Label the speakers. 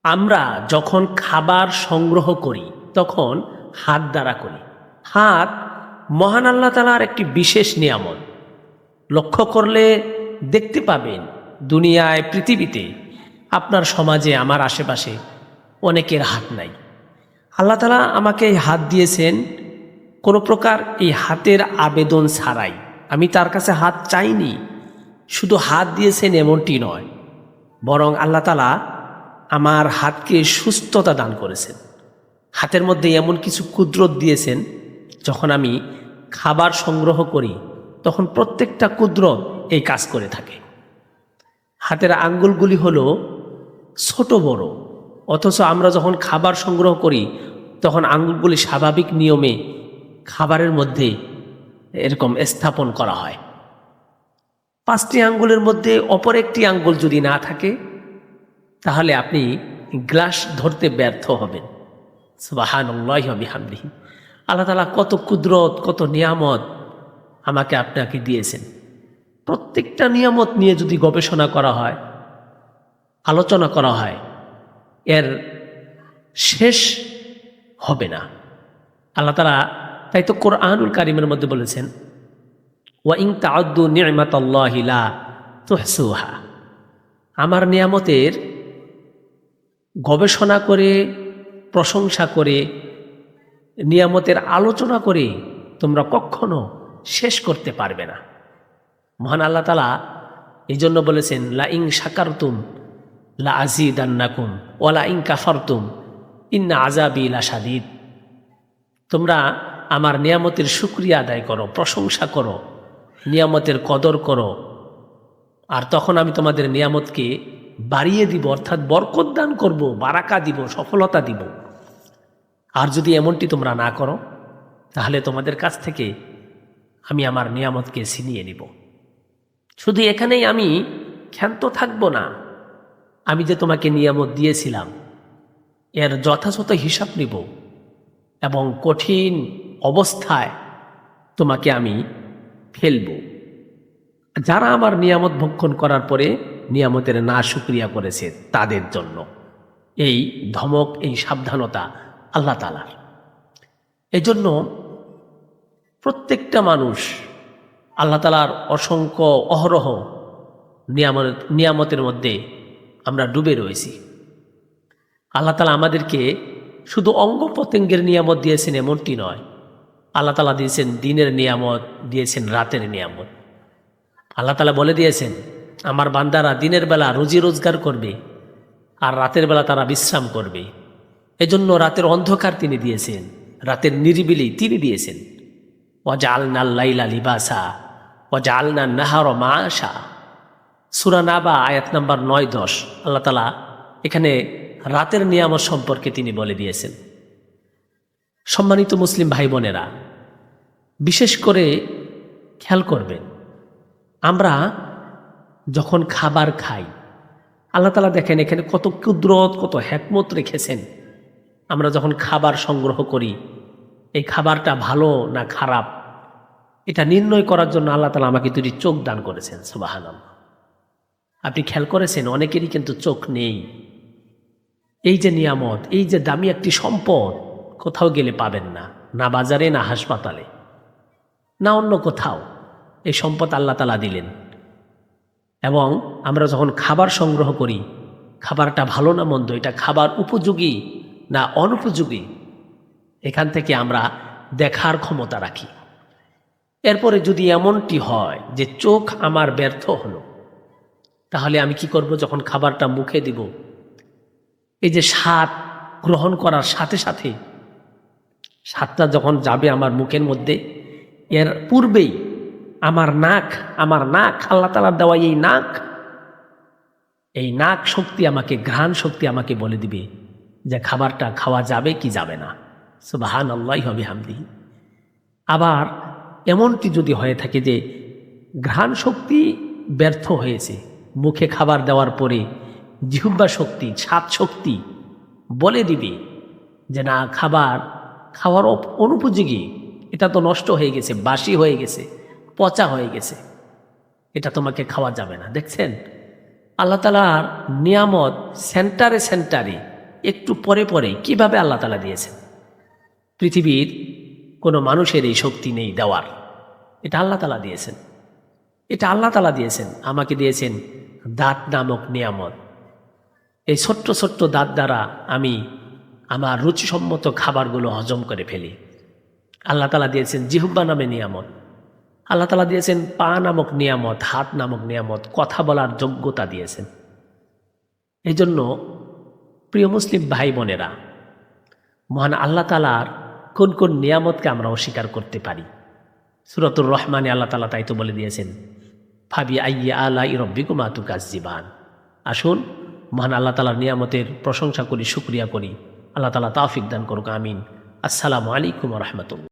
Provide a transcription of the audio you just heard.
Speaker 1: আমরা যখন খাবার সংগ্রহ করি তখন হাত দ্বারা করি। হাত মহান আল্লাহ তাআলার একটি বিশেষ নিয়ামত। লক্ষ্য করলে দেখতে পাবেন দুনিয়ায়, পৃথিবীতে, আপনার সমাজে, আমার আশেপাশে অনেকের হাত নাই। আল্লাহ তাআলা আমাকে এই হাত দিয়েছেন কোনো প্রকার এই হাতের আবেদন ছাড়াই। আমি তার কাছে হাত চাইনি, শুধু হাত দিয়েছেন এমনটি নয়, বরং আল্লাহ তাআলা আমার হাতকে সুস্থতা দান করেছেন। হাতের মধ্যে এমন কিছু কুদরত দিয়েছেন, যখন আমি খাবার সংগ্রহ করি তখন প্রত্যেকটা কুদরত এই কাজ করে থাকে। হাতের আঙ্গুলগুলি হলো ছোট বড়, অথচ আমরা যখন খাবার সংগ্রহ করি তখন আঙ্গুলগুলি স্বাভাবিক নিয়মে খাবারের মধ্যে এরকম স্থাপন করা হয়। 5টি আঙ্গুলের মধ্যে অপর একটি আঙ্গুল যদি না থাকে তাহলে আপনি গ্লাস ধরতে ব্যর্থ হবেন। সুবহানাল্লাহি ওয়া বিহামদিহি। আল্লাহ তাআলা কত কুদরত, কত নিয়ামত আমাকে আপনাকে দিয়েছেন। প্রত্যেকটা নিয়ামত নিয়ে যদি গবেষণা করা হয়, আলোচনা করা হয়, এর শেষ হবে না। আল্লাহ তাআলা তাই তো কোরআনুল কারীমের মধ্যে বলেছেন, ওয়া ইন তাআদ্দু নি'মাতাল্লাহি লা তুহসুহা। আমার নিয়ামতের গবেষণা করে, প্রশংসা করে, নিয়ামতের আলোচনা করে তোমরা কখনো শেষ করতে পারবে না। মহান আল্লাহ তাআলা এই জন্য বলেছেন, লা ইন শাকারতুম লা আযীদান্নাকুম ওয়া লা ইন কাফারতুম ইন্না আযাবি লাশাদীদ। তোমরা আমার নিয়ামতের শুকরিয়া আদায় করো, প্রশংসা করো, নিয়ামতের কদর করো, আর তখন আমি তোমাদের নিয়ামতকে বাড়িয়ে দিব, অর্থাৎ বরকত দান করব, বারাকা দিব, সফলতা দিব। আর যদি এমনটি তোমরা না করো তাহলে তোমাদের কাছ থেকে আমি আমার নিয়ামতকে ছিনিয়ে নিব। শুধু এখানেই আমি ক্ষান্ত থাকব না, আমি যে তোমাকে নিয়ামত দিয়েছিলাম এর যথাযথ হিসাব নিব এবং কঠিন অবস্থায় তোমাকে আমি ফেলব। যারা আমার নিয়ামত ভক্ষণ করার পরে নিয়ামতের না শুকরিয়া করেছে তাদের জন্য এই ধমক, এই সাবধানতা আল্লাহ তাআলার। এজন্য প্রত্যেকটা মানুষ আল্লাহ তাআলার অসংখ্য অহরহ নিয়ামতের মধ্যে আমরা ডুবে রয়েছি। আল্লাহ তাআলা আমাদেরকে শুধু অঙ্গ প্রত্যঙ্গের নিয়ামত দিয়েছেন এমনটি নয়, আল্লাহ তাআলা দিয়েছেন দিনের নিয়ামত, দিয়েছেন রাতের নিয়ামত। আল্লাহ তাআলা বলে দিয়েছেন, আমার বান্দারা দিনের বেলা রুজি রোজগার করবে আর রাতের বেলা তারা বিশ্রাম করবে। এজন্য রাতের অন্ধকার তিনি দিয়েছেন, রাতের নিরিবিলি তিনি দিয়েছেন। ওয়াজআলনাল লাইলা লিবাসা ওয়াজআলনান নাহারা মাআশা। সূরা নাবা আয়াত নাম্বার 9-10। আল্লাহ তাআলা এখানে রাতের নিয়ামত সম্পর্কে তিনি বলে দিয়েছেন। সম্মানিত মুসলিম ভাই বোনেরা, বিশেষ করে খেয়াল করবেন, আমরা যখন খাবার খাই আল্লাহ তাআলা দেখেন এখানে কত কুদরত, কত হিকমত রেখেছেন। আমরা যখন খাবার সংগ্রহ করি এই খাবারটা ভালো না খারাপ এটা নির্ণয় করার জন্য আল্লাহ তাআলা আমাকে দুটি চোখ দান করেছেন। সুবহানাল্লাহ। আপনি খেয়াল করেছেন অনেকেরই কিন্তু চোখ নেই। এই যে নিয়ামত, এই যে দামি একটি সম্পদ, কোথাও গেলে পাবেন না, না বাজারে, না হাসপাতালে, না অন্য কোথাও। এই সম্পদ আল্লাহ তাআলা দিলেন এবং আমরা যখন খাবার সংগ্রহ করি খাবারটা ভালো না মন্দ, এটা খাবার উপযোগী না অনুপযোগী, এখান থেকে আমরা দেখার ক্ষমতা রাখি। এরপরে যদি এমনটি হয় যে চোখ আমার ব্যর্থ হলো, তাহলে আমি কি করব? যখন খাবারটা মুখে দিব, এই যে স্বাদ গ্রহণ করার সাথে সাথে স্বাদটা যখন যাবে আমার মুখের মধ্যে, এর পূর্বেই আমার নাক আল্লাহ তাআলার দেওয়া এই নাক শক্তি আমাকে, ঘ্রাণ শক্তি আমাকে বলে দিবে যে খাবারটা খাওয়া যাবে কি যাবে না। সুবহানাল্লাহি ওয়া বিহামদিহি। আবার এমনটি যদি হয়ে থাকে যে ঘ্রাণ শক্তি ব্যর্থ হয়েছে, মুখে খাবার দেওয়ার পরে জিহ্বা শক্তি, স্বাদ শক্তি বলে দিবে যে না, খাওয়ার অনুপযোগী, এটা তো নষ্ট হয়ে গেছে, বাসি হয়ে গেছে, পচা হয়ে গেছে, এটা তোমাকে খাওয়া যাবে না। দেখছেন আল্লাহ তাআলার নিয়ামত সেন্টারে সেন্টারে একটু পরে পরে কিভাবে আল্লাহ তাআলা দিয়েছেন। পৃথিবীর কোনো মানুষের এই শক্তি নেই দেওয়ার, এটা আল্লাহ তাআলা দিয়েছেন। এটা আল্লাহ তাআলা দিয়েছেন। আমাকে দিয়েছেন দাঁত নামক নিয়ামত। এই ছোট্ট ছোট্ট দাঁত দ্বারা আমি আমার রুচিসম্মত খাবারগুলো হজম করে ফেলি। আল্লাহ তাআলা দিয়েছেন জিহ্বা নামে নিয়ামত। আল্লাহ তাআলা দিয়েছেন পা নামক নিয়ামত, হাত নামক নিয়ামত, কথা বলার যোগ্যতা দিয়েছেন। এই জন্য প্রিয় মুসলিম ভাই বোনেরা, মহান আল্লাহ তাআলার কোন কোন নিয়ামতকে আমরা অস্বীকার করতে পারি? সূরাতুর রহমানে আল্লাহ তাআলা তাই তো বলে দিয়েছেন, ফাবি আইয়ি আলাই রব্বিকুমা তুকাজ্জিবান। আসুন মহান আল্লাহ তাআলার নিয়ামতের প্রশংসা করি, শুকরিয়া করি। আল্লাহ তাআলা তৌফিক দান করুক, আমিন। আসসালামু আলাইকুম ওয়া রাহমাতুল্লাহ।